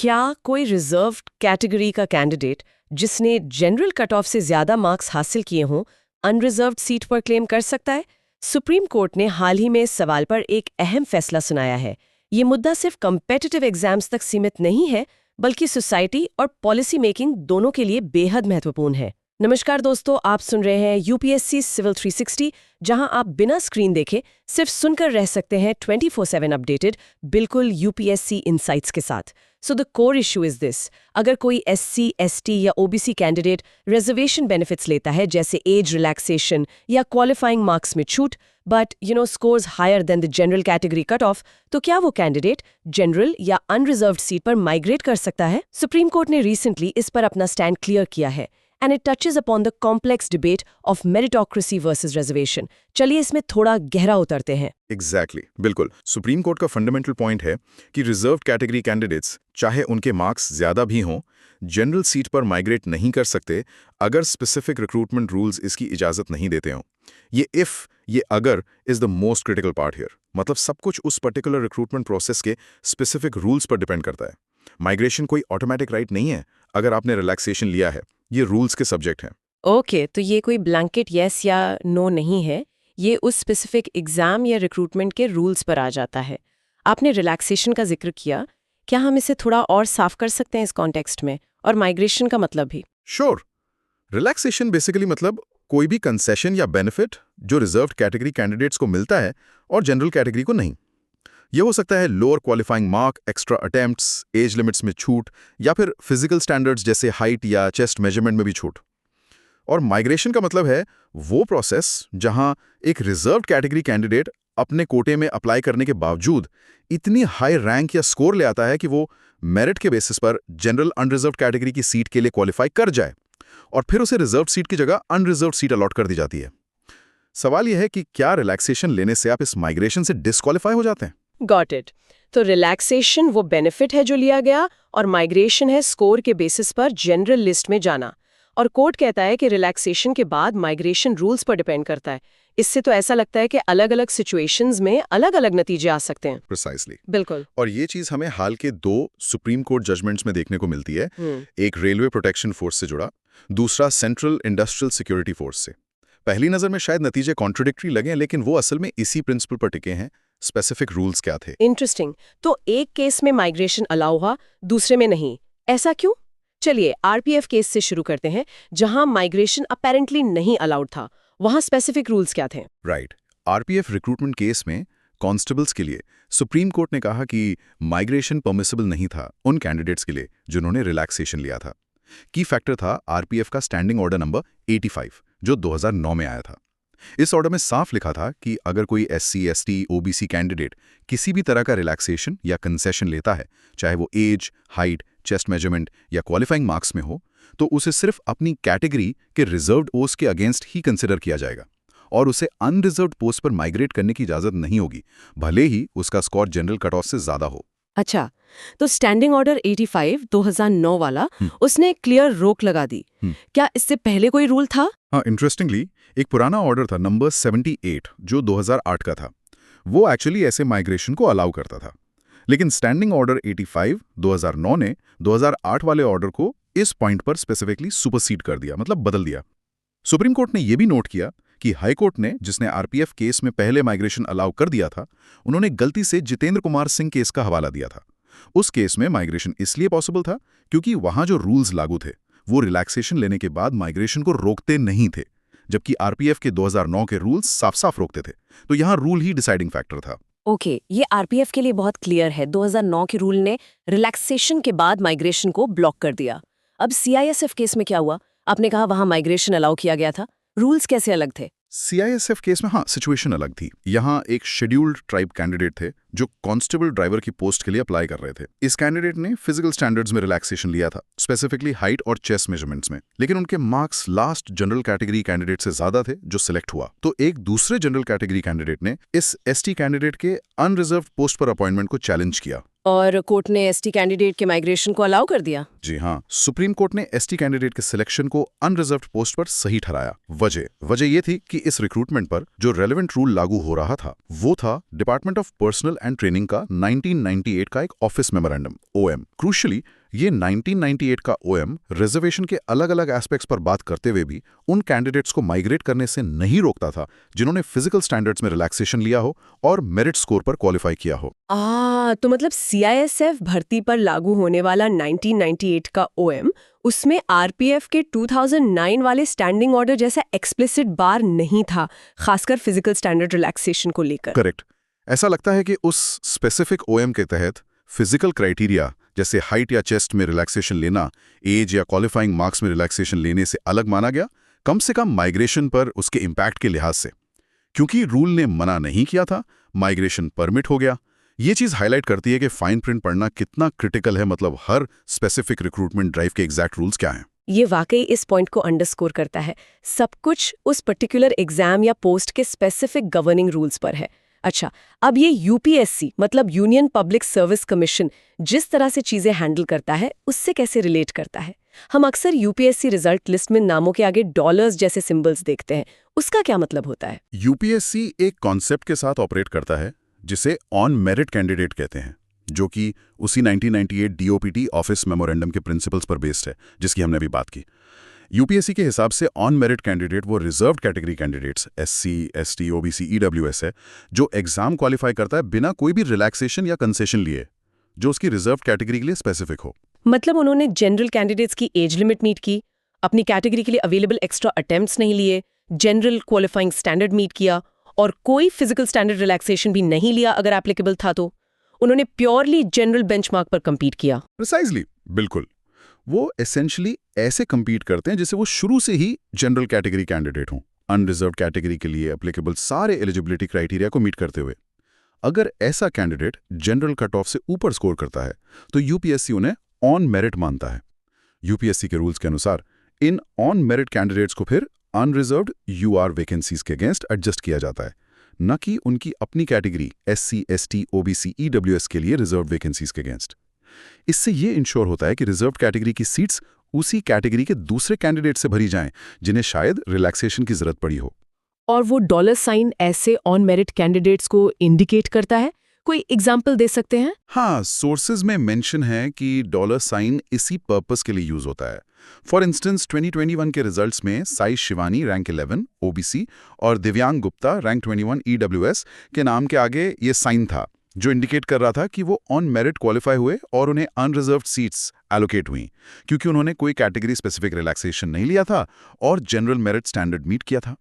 क्या कोई reserve category का कैंडिडेट जिसने जनरल कट ऑफ से ज्यादा मार्क्स हासिल किए हों अनरिजर्व्ड सीट पर क्लेम कर सकता है? सुप्रीम कोर्ट ने हाल ही में इस सवाल पर एक अहम फैसला सुनाया है। ये मुद्दा सिर्फ कॉम्पिटिटिव एग्जाम्स तक सीमित नहीं है, बल्कि सोसाइटी और पॉलिसी मेकिंग दोनों के लिए बेहद महत्वपूर्ण है। नमस्कार दोस्तों, आप सुन रहे हैं यूपीएससी सिविल 360, जहां आप बिना स्क्रीन देखे सिर्फ सुनकर रह सकते हैं 24/7 अपडेटेड, बिल्कुल यूपीएससी इनसाइट्स के साथ। So the core issue is this: अगर कोई एससी, एसटी या ओबीसी कैंडिडेट रिजर्वेशन बेनिफिट्स लेता है, जैसे एज रिलैक्सेशन या क्वालिफाइंग मार्क्स में छूट, but scores higher than the general category cut off, तो क्या वो कैंडिडेट जनरल या अनरिजर्व्ड सीट पर माइग्रेट कर सकता है? सुप्रीम कोर्ट ने रिसेंटली इस पर अपना स्टैंड क्लियर किया है, and it touches upon the complex debate of meritocracy versus reservation. चलिए इसमें थोड़ा गहरा उतरते हैं। Exactly, बिल्कुल। सुप्रीम कोर्ट का फंडामेंटल पॉइंट है कि रिजर्व कैटेगरी कैंडिडेट्स, चाहे उनके मार्क्स ज्यादा भी हों, जनरल सीट पर माइग्रेट नहीं कर सकते अगर स्पेसिफिक रिक्रूटमेंट रूल्स इसकी इजाजत नहीं देते हों। ये अगर is the most critical part here. मतलब सब कुछ उस पर्टिकुलर रिक्रूटमेंट प्रोसेस के स्पेसिफिक रूल्स पर डिपेंड करता है। माइग्रेशन कोई ऑटोमेटिक राइट नहीं है अगर आपने रिलैक्सेशन लिया है। ये रूल्स के सब्जेक्ट हैं। ओके, तो ये कोई ब्लैंकेट यस या नो नहीं है, ये उस स्पेसिफिक एग्जाम या रिक्रूटमेंट के रूल्स पर आ जाता है। आपने रिलैक्सेशन का जिक्र किया, क्या हम इसे थोड़ा और साफ कर सकते हैं इस कॉन्टेक्स्ट में? और माइग्रेशन का मतलब भी? श्योर। रिलैक्सेशन बेसिकली मतलब कोई भी कंसेशन या बेनिफिट जो रिजर्व्ड कैटेगरी कैंडिडेट्स को मिलता है और जनरल कैटेगरी को नहीं। यह हो सकता है lower qualifying mark, extra attempts, as limits में छूट, या फिर फिजिकल स्टैंडर्ड्स जैसे हाइट या चेस्ट मेजरमेंट में भी छूट। और माइग्रेशन का मतलब है वो प्रोसेस जहां एक रिजर्व्ड कैटेगरी कैंडिडेट अपने कोटे में अप्लाई करने के बावजूद इतनी हाई रैंक या स्कोर ले आता है कि वो मेरिट के बेसिस पर जनरल अनरिजर्व्ड कैटेगरी की सीट के लिए क्वालिफाई कर जाए, और फिर उसे रिजर्व्ड सीट की जगह अनरिजर्व्ड सीट अलॉट कर दी जाती है। सवाल यह है कि क्या रिलैक्सेशन लेने से आप इस माइग्रेशन से डिस्क्वालीफाई हो जाते हैं? Got it. तो रिलैक्सेशन वो बेनिफिट है जो लिया गया, और माइग्रेशन है स्कोर के बेसिस पर जनरल लिस्ट में जाना। और कोर्ट कहता है कि रिलैक्सेशन के बाद माइग्रेशन रूल्स पर डिपेंड करता है। इससे तो ऐसा लगता है कि अलग अलग सिचुएशंस में अलग अलग नतीजे आ सकते हैं। प्रिसाइसली, बिल्कुल। और ये चीज हमें हाल के 2 सुप्रीम कोर्ट जजमेंट्स में देखने को मिलती है। एक रेलवे प्रोटेक्शन फोर्स से जुड़ा, दूसरा सेंट्रल इंडस्ट्रियल सिक्योरिटी फोर्स से। पहली नजर में शायद नतीजे कॉन्ट्रोडिक्टरी लगे, लेकिन वो असल में इसी प्रिंसिपल पर टिके हैं। स्पेसिफिक रूल्स क्या थे? इंटरेस्टिंग। तो एक केस में माइग्रेशन अलाउ हुआ, दूसरे में नहीं। ऐसा क्यों? चलिए आरपीएफ केस से शुरू करते हैं, जहां माइग्रेशन अपेरेंटली नहीं अलाउड था। वहां स्पेसिफिक रूल्स क्या थे? राइट। आरपीएफ रिक्रूटमेंट केस में कांस्टेबल्स के लिए सुप्रीम कोर्ट ने कहा कि माइग्रेशन परमिसिबल नहीं था उन कैंडिडेट्स के लिए जिन्होंने रिलैक्सेशन लिया था। की फैक्टर था आरपीएफ का स्टैंडिंग ऑर्डर नंबर 85, जो 2009 में आया था। इस ऑर्डर में साफ लिखा था कि अगर कोई एससी, एसटी, ओबीसी कैंडिडेट किसी भी तरह का रिलैक्सेशन या कंसेशन लेता है, चाहे वो एज, हाइट, चेस्ट मेजरमेंट या क्वालिफाइंग मार्क्स में हो, तो उसे सिर्फ अपनी कैटेगरी के रिजर्व्ड पोस्ट के अगेंस्ट ही कंसिडर किया जाएगा, और उसे अनरिजर्व्ड पोस्ट पर माइग्रेट करने की इजाजत नहीं होगी, भले ही उसका स्कोर जनरल कट ऑफ से ज्यादा हो। अच्छा, तो स्टैंडिंग ऑर्डर 85 2009 वाला, उसने क्लियर रोक लगा दी। क्या इससे पहले कोई रूल था? हाँ, इंटरेस्टिंगली एक पुराना ऑर्डर था नंबर 78, जो 2008 का था। वो एक्चुअली ऐसे माइग्रेशन को अलाउ करता था, लेकिन स्टैंडिंग ऑर्डर 85 2009 ने 2008 वाले ऑर्डर को इस पॉइंट पर स्पेसिफिकली सुपरसीड कर दिया, मतलब बदल दिया। सुप्रीम कोर्ट ने यह भी नोट किया कि हाई कोर्ट ने, जिसने आरपीएफ केस में पहले माइग्रेशन अलाउ कर दिया था, उन्होंने गलती से जितेंद्र कुमार सिंह केस का हवाला दिया था। उस केस में माइग्रेशन इसलिए पॉसिबल था क्योंकि वहां जो रूल्स लागू थे वो रिलैक्सेशन लेने के बाद माइग्रेशन को रोकते नहीं थे, जबकि आरपीएफ के 2009 के रूल्स साफ साफ रोकते थे। तो यहां रूल ही डिसाइडिंग फैक्टर था। ओके, ये आरपीएफ के लिए बहुत क्लियर है। 2009 के रूल ने रिलैक्सेशन के बाद माइग्रेशन को ब्लॉक कर दिया। अब सीआईएसएफ केस में क्या हुआ? आपने कहा वहां माइग्रेशन अलाउ किया गया था, रूल्स कैसे अलग थे? सीआईएसएफ केस में सिचुएशन अलग थी। यहाँ एक शेड्यूल्ड ट्राइब कैंडिडेट थे जो कांस्टेबल ड्राइवर की पोस्ट के लिए अप्लाई कर रहे थे। इस कैंडिडेट ने फिजिकल स्टैंडर्ड्स में रिलैक्सेशन लिया था, स्पेसिफिकली हाइट और चेस्ट मेजरमेंट्स में, लेकिन उनके marks last general category candidate से ज्यादा थे जो सिलेक्ट हुआ। तो एक दूसरे जनरल कैटेगरी कैंडिडेट ने इस एसटी कैंडिडेट के अनरिजर्व्ड पोस्ट पर अपॉइंटमेंट को चैलेंज किया, और कोर्ट ने एसटी कैंडिडेट के माइग्रेशन को अलाउ कर दिया। जी हाँ, सुप्रीम कोर्ट ने एसटी कैंडिडेट के सिलेक्शन को अनरिजर्व्ड पोस्ट पर सही ठहराया। वजह ये थी कि इस रिक्रूटमेंट पर जो रेलेवेंट रूल लागू हो रहा था वो था department of personal and training का 1998 का एक ऑफिस मेमोरेंडम OM। क्रूशली ये 1998 का OM रिजर्वेशन के अलग अलग एस्पेक्ट्स पर बात करते हुए भी उन कैंडिडेट्स को माइग्रेट करने से नहीं रोकता था जिन्होंने फिजिकल स्टैंडर्ड्स में रिलैक्सेशन लिया हो और मेरिट स्कोर पर क्वालिफाई किया हो। तो मतलब CISF भर्ती पर लागू होने वाला 1998 का OM उसमें RPF के 2009 वाले स्टैंडिंग ऑर्डर जैसा एक्सप्लिसिट बार नहीं था, खासकर फिजिकल स्टैंडर्ड रिलैक्सेशन को लेकर। करेक्ट। ऐसा लगता है कि उस स्पेसिफिक OM के तहत फिजिकल क्राइटेरिया जैसे हाइट या चेस्ट में रिलैक्सेशन लेना एज या क्वालिफाइंग मार्क्स में रिलैक्सेशन लेने से अलग माना गया, कम से कम माइग्रेशन पर उसके इम्पैक्ट के लिहाज से। क्योंकि रूल ने मना नहीं किया था, माइग्रेशन परमिट हो गया। ये चीज हाईलाइट करती है कि फाइन प्रिंट पढ़ना कितना क्रिटिकल है, मतलब हर स्पेसिफिक रिक्रूटमेंट ड्राइव के एग्जैक्ट रूल्स क्या हैं। ये वाकई इस पॉइंट को अंडरस्कोर करता है। सब कुछ उस पर्टिकुलर एग्जाम या पोस्ट के स्पेसिफिक गवर्निंग रूल्स पर है। अच्छा, अब ये UPSC मतलब यूनियन पब्लिक सर्विस कमीशन जिस तरह से चीजें हैंडल करता है उससे कैसे रिलेट करता है? हम अक्सर UPSC रिजल्ट लिस्ट में नामों के आगे डॉलर्स जैसे सिंबल्स देखते हैं, उसका क्या मतलब होता है? UPSC एक कॉन्सेप्ट के साथ ऑपरेट करता है जिसे ऑन मेरिट कैंडिडेट कहते हैं, जो कि उसी 1998 DOPT ऑफिस मेमोरेंडम के प्रिंसिपल्स पर बेस्ड है जिसकी हमने अभी बात की। UPSC के हिसाब से ऑन मेरिट कैंडिडेट वो reserved category candidates SC, ST, OBC, EWS है जो एग्जाम क्वालिफाई करता है बिना कोई भी रिलैक्सेशन या कंसेशन लिए, जो उसकी रिजर्व्ड कैटेगरी के लिए स्पेसिफिक हो। मतलब उन्होंने जनरल कैंडिडेट्स की एज लिमिट मीट की, अपनी कैटेगरी के लिए अवेलेबल एक्स्ट्रा अटेम्प्ट्स नहीं लिए, जनरल क्वालिफाइंग स्टैंडर्ड मीट किया और कोई फिजिकल स्टैंडर्ड रिलैक्सेशन भी नहीं लिया अगर एप्लीकेबल था तो। उन्होंने प्योरली जनरल बेंचमार्क पर compete किया। प्रिसाइजली, बिल्कुल। वो एसेंशियली ऐसे compete करते हैं जैसे वो शुरू से ही जनरल कैटेगरी कैंडिडेट हों, अनरिजर्व्ड कैटेगरी के लिए एप्लीकेबल सारे एलिजिबिलिटी क्राइटेरिया को मीट करते हुए। अगर ऐसा कैंडिडेट जनरल कट ऑफ से ऊपर स्कोर करता है तो UPSC उन्हें ऑन मेरिट मानता है। UPSC के रूल्स के अनुसार इन ऑन मेरिट कैंडिडेट्स को फिर अनरिजर्व्ड UR वैकेंसीज के अगेंस्ट एडजस्ट किया जाता है, न कि उनकी अपनी category SC, ST, OBC, EWS के लिए रिजर्व वैकेंसीज के अगेंस्ट। इससे ये इंश्योर होता है कि रिजर्व कैटेगरी की सीट्स उसी कैटेगरी के दूसरे कैंडिडेट से भरी जाएं जिन्हें शायद रिलैक्सेशन की जरूरत पड़ी हो। और वो डॉलर साइन ऐसे ऑन मेरिट कैंडिडेट्स को इंडिकेट करता है? कोई एग्जाम्पल दे सकते हैं? हाँ, सोर्सेज में मेंशन है कि डॉलर साइन इसी पर्पस के लिए यूज होता है। फॉर इंस्टेंस 2021 के रिजल्ट्स में साई शिवानी रैंक 11 OBC और दिव्यांग गुप्ता रैंक 21 EWS के नाम के आगे ये साइन था जो इंडिकेट कर रहा था कि वो ऑन मेरिट क्वालिफाई हुए और उन्हें अनरिजर्व्ड सीट्स एलोकेट हुई क्योंकि उन्होंने कोई कैटेगरी स्पेसिफिक रिलैक्सेशन नहीं लिया था और जनरल मेरिट स्टैंडर्ड मीट किया था।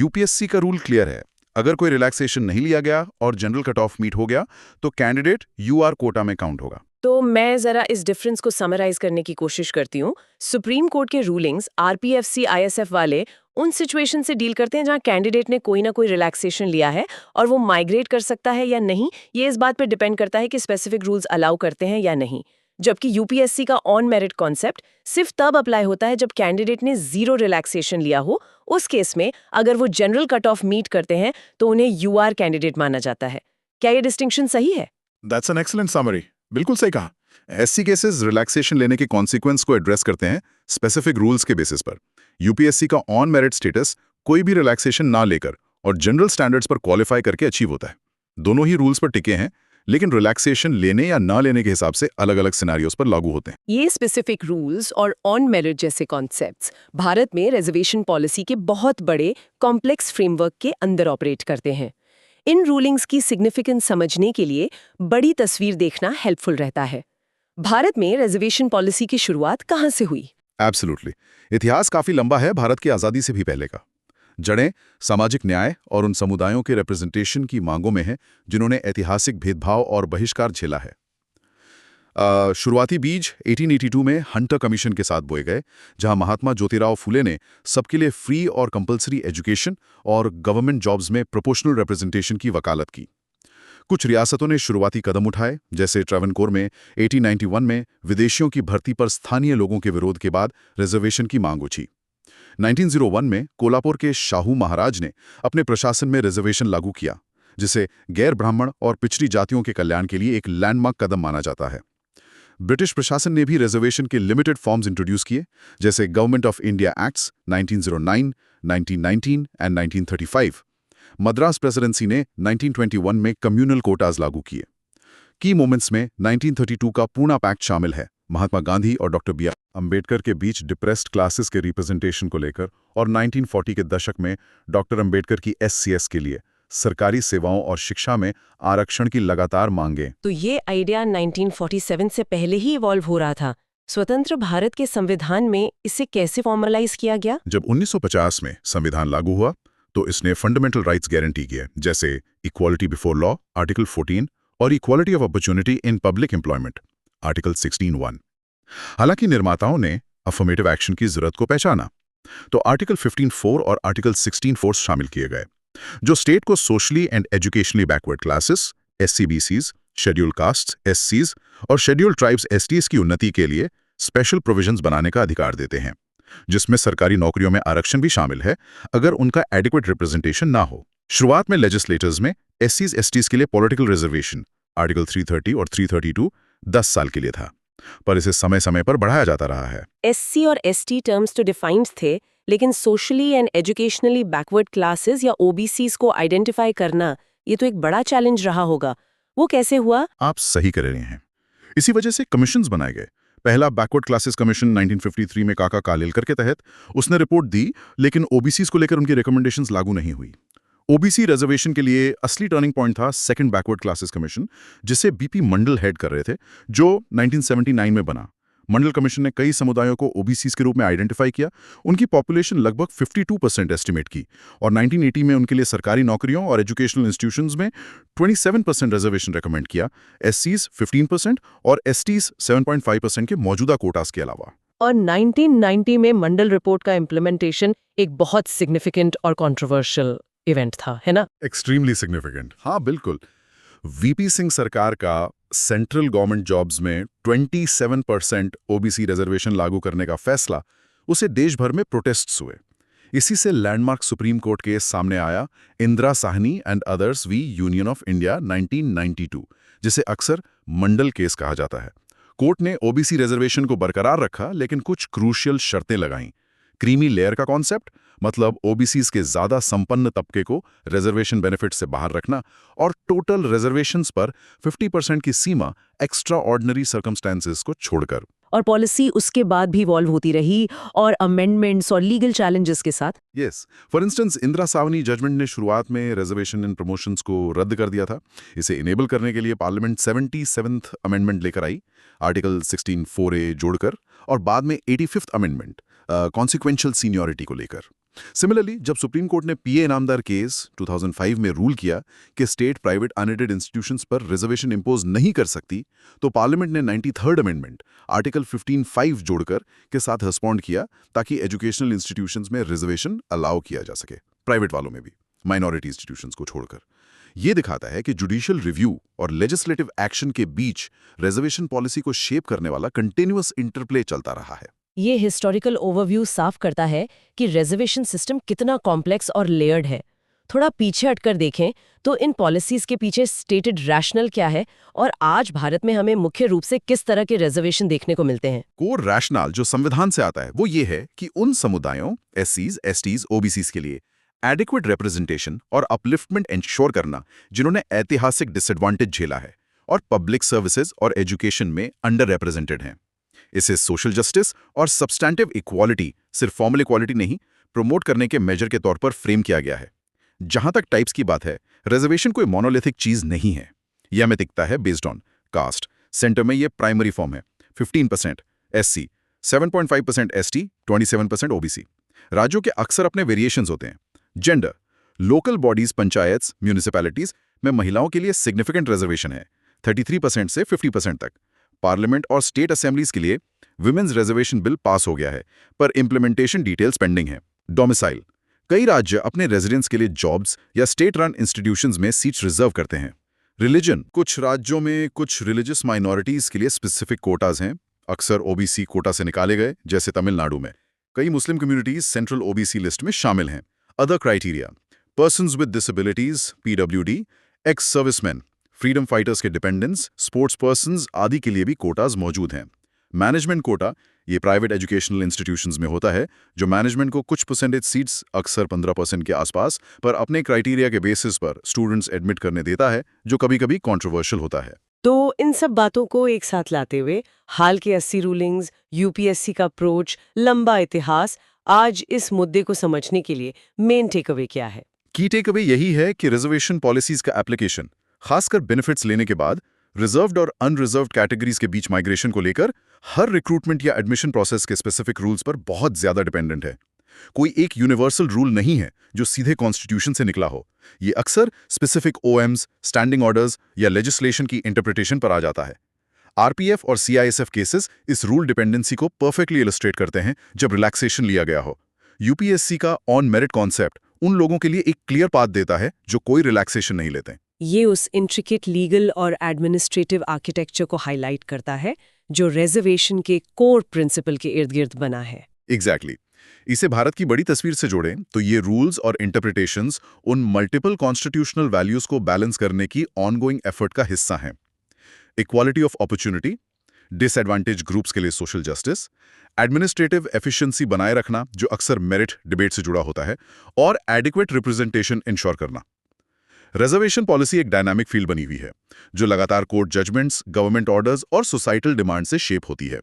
UPSC का रूल क्लियर है, अगर कोई रिलैक्सेशन नहीं लिया गया और जनरल कट ऑफ मीट हो गया तो कैंडिडेट UR कोटा में काउंट होगा। तो मैं जरा इस डिफरेंस को समराइज करने की कोशिश करती हूँ। सुप्रीम कोर्ट के रूलिंग्स RPF CISF वाले उन सिचुएशन से डील करते हैं जहाँ कैंडिडेट ने कोई ना कोई रिलैक्सेशन लिया है और वो माइग्रेट कर सकता है या नहीं, ये इस बात पर डिपेंड करता है कि स्पेसिफिक रूल्स अलाउ करते हैं या नहीं। जबकि UPSC का ऑन मेरिट कॉन्सेप्ट सिर्फ तब अप्लाई होता है जब कैंडिडेट ने जीरो रिलैक्सेशन लिया हो। उस केस में अगर वो जनरल कट ऑफ मीट करते हैं तो उन्हें UR कैंडिडेट माना जाता है। क्या ये डिस्टिंक्शन सही है? That's an excellent summary. बिल्कुल सही कहा। SC केसेस रिलैक्सेशन लेने के कॉन्सिक्वेंस को एड्रेस करते हैं स्पेसिफिक रूल्स के बेसिस पर। UPSC का ऑन मेरिट स्टेटस कोई भी रिलैक्सेशन ना लेकर और जनरल स्टैंडर्ड्स पर क्वालिफाई करके अचीव होता है। दोनों ही रूल्स पर टिके हैं, लेकिन रिलैक्सेशन लेने या ना लेने के हिसाब से अलग-अलग सिनेरियोस पर लागू होते हैं। ये स्पेसिफिक रूल्स और ऑन मेरिट जैसे कॉन्सेप्ट्स भारत में रिजर्वेशन पॉलिसी के बहुत बड़े कॉम्प्लेक्स फ्रेमवर्क के अंदर ऑपरेट करते हैं। इन रूलिंग्स की सिग्निफिकेंस समझने के लिए बड़ी तस्वीर देखना हेल्पफुल रहता है। भारत में रिजर्वेशन पॉलिसी की शुरुआत कहाँ से हुई? एब्सोल्युटली। इतिहास काफी लंबा है भारत की आजादी से भी पहले का। जड़ें सामाजिक न्याय और उन समुदायों के रिप्रेजेंटेशन की मांगों में हैं जिन्होंने ऐतिहासिक भेदभाव और बहिष्कार झेला है। शुरुआती बीज 1882 में हंटर कमीशन के साथ बोए गए, जहां महात्मा ज्योतिराव फुले ने सबके लिए फ्री और कंपलसरी एजुकेशन और गवर्नमेंट जॉब्स में प्रोपोर्शनल रिप्रेजेंटेशन की वकालत की। कुछ रियासतों ने शुरुआती कदम उठाए, जैसे ट्रावनकोर में 1891 में विदेशियों की भर्ती पर स्थानीय लोगों के विरोध के बाद रिजर्वेशन की मांग उठी। 1901 में कोल्हापुर के शाहू महाराज ने अपने प्रशासन में रिजर्वेशन लागू किया, जिसे गैर ब्राह्मण और पिछड़ी जातियों के कल्याण के लिए एक लैंडमार्क कदम माना जाता है। ब्रिटिश प्रशासन ने भी रिजर्वेशन के लिमिटेड फॉर्म्स इंट्रोड्यूस किए, जैसे government of India acts 1909, 1919 and 1935। Madras presidency ने 1921 में कम्युनल कोटाज लागू किए। की मोमेंट्स में 1932 का पूना पैक्ट शामिल है, महात्मा गांधी और डॉक्टर बी आर अम्बेडकर के बीच डिप्रेस्ड क्लासेस के रिप्रेजेंटेशन को लेकर, और 1940 के दशक में डॉक्टर अम्बेडकर की SCS के लिए सरकारी सेवाओं और शिक्षा में आरक्षण की लगातार मांगें। तो ये आइडिया 1947 से पहले ही इवॉल्व हो रहा था। स्वतंत्र भारत के संविधान में इसे कैसे फॉर्मलाइज किया गया? जब 1950 में संविधान लागू हुआ तो इसने फंडामेंटल राइट्स गारंटी किए, जैसे इक्वालिटी बिफोर लॉ आर्टिकल 14 और equality of opportunity in public employment article 16(1). हालांकि निर्माताओं ने अफर्मेटिव एक्शन की जरूरत को पहचाना तो आर्टिकल 15(4) और आर्टिकल 16(4) शामिल किए गए, जो स्टेट को socially and educationally backward classes SCBCs, schedule castes SCs और शेड्यूल ट्राइब्स STs की उन्नति के लिए स्पेशल प्रोविजंस बनाने का अधिकार देते हैं, जिसमें सरकारी नौकरियों में आरक्षण भी शामिल है अगर उनका एडिक्वेट रिप्रेजेंटेशन ना हो। शुरुआत में लेजिस्लेटर्स में SCs STs के लिए पॉलिटिकल रिजर्वेशन आर्टिकल 330 और 332 10 साल के लिए था, पर इसे समय समय पर बढ़ाया जाता रहा है। SC और ST टर्म्स तो डिफाइंड थे, लेकिन socially and educationally backward classes या OBCs को आइडेंटिफाई करना ये तो एक बड़ा चैलेंज रहा होगा। वो कैसे हुआ? आप सही कह रहे हैं। इसी वजह से कमीशंस बनाए गए। पहला बैकवर्ड क्लासेस कमीशन 1953 में काका कालेलकर के तहत उसने रिपोर्ट दी, लेकिन OBCs को लेकर उनकी रिकमेंडेशंस लागू नहीं हुई। OBC रिजर्वेशन के लिए असली टर्निंग पॉइंट था सेकंड बैकवर्ड क्लासेस कमीशन, जिसे BP मंडल हेड कर रहे थे, जो 1979 में बना। मंडल कमीशन ने कई समुदायों को OBCs के रूप में आइडेंटिफाई किया, उनकी पॉपुलेशन लगभग 52% एस्टिमेट की, और 1980 में उनके लिए सरकारी नौकरियों और एजुकेशनल इंस्टीट्यूशंस में 27% रिजर्वेशन रिकमेंड किया, SCs 15% और STs 7.5% के मौजूदा कोटास के अलावा। और 1990 में मंडल रिपोर्ट का इम्प्लीमेंटेशन एक बहुत सिग्निफिकेंट और कंट्रोवर्शियल इवेंट था, है ना? Extremely significant. हाँ बिल्कुल। VP सिंह सरकार का सेंट्रल गवर्नमेंट जॉब्स में 27% OBC रिजर्वेशन लागू करने का फैसला, उसे देश भर में प्रोटेस्ट्स हुए। इसी से लैंडमार्क सुप्रीम कोर्ट केस सामने आया, Indira Sawhney and others v union of India 1992, जिसे अक्सर मंडल केस कहा जाता है। कोर्ट ने OBC रिजर्वेशन को बरकरार रखा, लेकिन कुछ क्रूशियल शर्तें लगाईं। क्रीमी लेयर का कॉन्सेप्ट, मतलब OBCs के ज्यादा संपन्न तबके को रिजर्वेशन बेनिफिट से बाहर रखना, और टोटल रिजर्वेशंस पर 50% की सीमा एक्स्ट्रा ऑर्डिनरी सर्कमस्टेंसेस को छोड़कर। और पॉलिसी उसके बाद भी इवॉल्व होती रही, और अमेंडमेंट्स और लीगल चैलेंजेस के साथ। Yes, for instance Indira Sawhney judgement ने शुरुआत में रिजर्वेशन इन प्रमोशंस को रद्द कर दिया था। इसे इनेबल करने के लिए पार्लियामेंट 77th अमेंडमेंट लेकर आई, आर्टिकल 16(4)A जोड़कर, और बाद में 85th अमेंडमेंट कॉन्सिक्वेंशियल सीनियरिटी को लेकर। सिमिलरली, जब सुप्रीम कोर्ट ने PA इनामदार केस 2005 में रूल किया कि स्टेट प्राइवेट अनएडेड इंस्टीट्यूशंस पर रिजर्वेशन इंपोज नहीं कर सकती, तो पार्लियामेंट ने 93rd अमेंडमेंट आर्टिकल 15(5) जोड़कर के साथ रिस्पॉन्ड किया, ताकि एजुकेशनल इंस्टीट्यूशंस में रिजर्वेशन अलाउ किया जा सके, प्राइवेट वालों में भी, माइनॉरिटी इंस्टीट्यूशंस को छोड़कर। ये दिखाता है कि जुडिशियल रिव्यू और लेजिस्लेटिव एक्शन के बीच रिजर्वेशन पॉलिसी को शेप करने वाला कंटिन्यूअस इंटरप्ले चलता रहा है। ये हिस्टोरिकल ओवरव्यू साफ करता है कि रिजर्वेशन सिस्टम कितना कॉम्प्लेक्स और लेयर्ड है। थोड़ा पीछे हटकर देखें तो इन पॉलिसीज के पीछे स्टेटेड रैशनल क्या है, और आज भारत में हमें मुख्य रूप से किस तरह के रिजर्वेशन देखने को मिलते हैं। कोर रैशनल जो संविधान से आता है वो ये है कि उन समुदायों SCs, STs, OBCs के लिए एडिक्वेट रिप्रेजेंटेशन और अपलिफ्टमेंट इंश्योर करना जिन्होंने ऐतिहासिक डिसएडवांटेज झेला है और पब्लिक सर्विसेज और एजुकेशन में अंडर रिप्रेजेंटेड हैं। इसे सोशल जस्टिस और सब्सटैंटिव इक्वालिटी, सिर्फ फॉर्मल इक्वालिटी नहीं, प्रमोट करने के मेजर के तौर पर फ्रेम किया गया है। जहां तक टाइप्स की बात है, रिजर्वेशन कोई मोनोलिथिक चीज नहीं है। यह हमें दिखता है बेस्ड ऑन कास्ट। सेंटर में यह प्राइमरी फॉर्म है, 15% SC, 7.5% ST, 27% OBC। राज्यों के अक्सर अपने वेरिएशंस होते हैं। Gender, local bodies, panchayat, municipalities में महिलाओं के लिए सिग्निफिकेंट रिजर्वेशन है, 33% से 50% तक। पार्लियामेंट और स्टेट असेंबलीज के लिए विमेन्स रिजर्वेशन बिल पास हो गया है, पर इंप्लीमेंटेशन डिटेल्स पेंडिंग है। डोमिसाइल, कई राज्य अपने रेजिडेंट्स के लिए जॉब्स या स्टेट रन इंस्टीट्यूशंस में सीट्स रिजर्व करते हैं। रिलीजन, कुछ राज्यों में कुछ रिलीजियस माइनॉरिटीज के लिए स्पेसिफिक कोटाज हैं, अक्सर OBC कोटा से निकाले गए, जैसे तमिलनाडु में। कई मुस्लिम कम्युनिटीज सेंट्रल OBC लिस्ट में शामिल हैं। Other criteria, persons with disabilities, PWD, ex serviceman, freedom fighters के डिपेंडेंट्स, स्पोर्ट्स पर्सन्स आदि के लिए भी कोटाज मौजूद हैं। मैनेजमेंट कोटा, ये प्राइवेट एजुकेशनल इंस्टीट्यूशंस में होता है, जो मैनेजमेंट को कुछ परसेंटेज सीट्स, अक्सर 15% के आसपास, पर अपने क्राइटेरिया के बेसिस पर स्टूडेंट्स एडमिट करने देता है, जो कभी-कभी कंट्रोवर्शियल होता है। तो इन सब बातों को एक साथ लाते हुए हाल के 80 रूलिंग्स, यूपीएससी का अप्रोच, लंबा इतिहास, आज इस मुद्दे को समझने के लिए मेन टेकअवे क्या है? की टेक अवे यही है कि रिजर्वेशन पॉलिसीज का एप्लीकेशन, खासकर बेनिफिट्स लेने के बाद, रिजर्व्ड और अनरिजर्व्ड कैटेगरीज के बीच माइग्रेशन को लेकर हर रिक्रूटमेंट या एडमिशन प्रोसेस के स्पेसिफिक रूल्स पर बहुत ज्यादा डिपेंडेंट है। कोई एक यूनिवर्सल रूल नहीं है जो सीधे कॉन्स्टिट्यूशन से निकला हो। ये अक्सर स्पेसिफिक ओएम्स, स्टैंडिंग ऑर्डर्स या लेजिस्लेशन की इंटरप्रिटेशन पर आ जाता है। आरपीएफ और सीआईएसएफ केसेस इस रूल डिपेंडेंसी को परफेक्टली इलस्ट्रेट करते हैं जब रिलैक्सेशन लिया गया हो। यूपीएससी का ऑन मेरिट कॉन्सेप्ट उन लोगों के लिए एक क्लियर पाथ देता है जो कोई रिलैक्सेशन नहीं लेते। ये उस इंट्रिकेट लीगल और एडमिनिस्ट्रेटिव आर्किटेक्चर को हाईलाइट करता है जो रिजर्वेशन के कोर प्रिंसिपल के इर्द गिर्द बना है। एग्जैक्टली। इसे भारत की बड़ी तस्वीर से जोड़ें तो ये रूल्स और इंटरप्रिटेशंस उन मल्टीपल कॉन्स्टिट्यूशनल वैल्यूज को बैलेंस करने की ऑनगोइंग एफर्ट का हिस्सा हैं। Equality of opportunity, disadvantage groups के लिए सोशल जस्टिस, एडमिनिस्ट्रेटिव एफिशिएंसी बनाए रखना जो अक्सर मेरिट डिबेट से जुड़ा होता है, और एडिक्वेट रिप्रेजेंटेशन इंश्योर करना। रिजर्वेशन पॉलिसी एक डायनामिक फील्ड बनी हुई है जो लगातार कोर्ट जजमेंट्स, गवर्नमेंट ऑर्डर्स और सोसाइटल डिमांड से शेप होती है।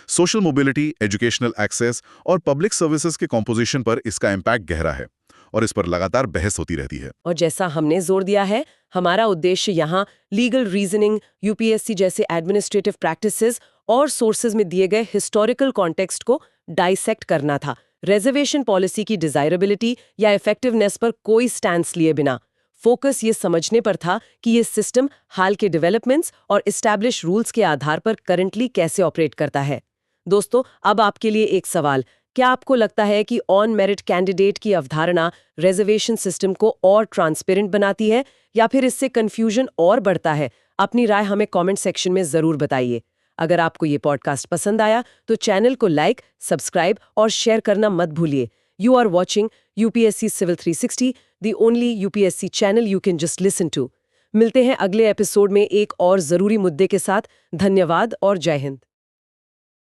सोशल मोबिलिटी, एजुकेशनल एक्सेस और पब्लिक सर्विसेज के कॉम्पोजिशन पर इसका इम्पैक्ट गहरा है और इस पर लगातार बहस होती रहती है। और जैसा हमने जोर दिया है, हमारा उद्देश्य यहाँ लीगल रीजनिंग, यूपीएससी जैसे एडमिनिस्ट्रेटिव प्रैक्टिसेस और सोर्सेज में दिए गए हिस्टोरिकल कॉन्टेक्स्ट को डाइसेक्ट करना था। रिजर्वेशन पॉलिसी की डिजायरेबिलिटी या इफेक्टिवनेस पर कोई स्टैंस लिए बिना फोकस ये समझने पर था कि ये सिस्टम हाल के डेवलपमेंट्स और एस्टैब्लिश रूल्स के आधार पर करंटली कैसे ऑपरेट करता है। दोस्तों, अब आपके लिए एक सवाल, क्या आपको लगता है कि ऑन मेरिट कैंडिडेट की अवधारणा रिजर्वेशन सिस्टम को और ट्रांसपेरेंट बनाती है या फिर इससे कंफ्यूजन और बढ़ता है? अपनी राय हमें कमेंट सेक्शन में जरूर बताइए। अगर आपको ये पॉडकास्ट पसंद आया तो चैनल को लाइक, सब्सक्राइब और शेयर करना मत भूलिए। You are watching UPSC civil 360, the only UPSC channel you can just listen to. मिलते हैं अगले एपिसोड में एक और जरूरी मुद्दे के साथ। धन्यवाद और जय हिंद।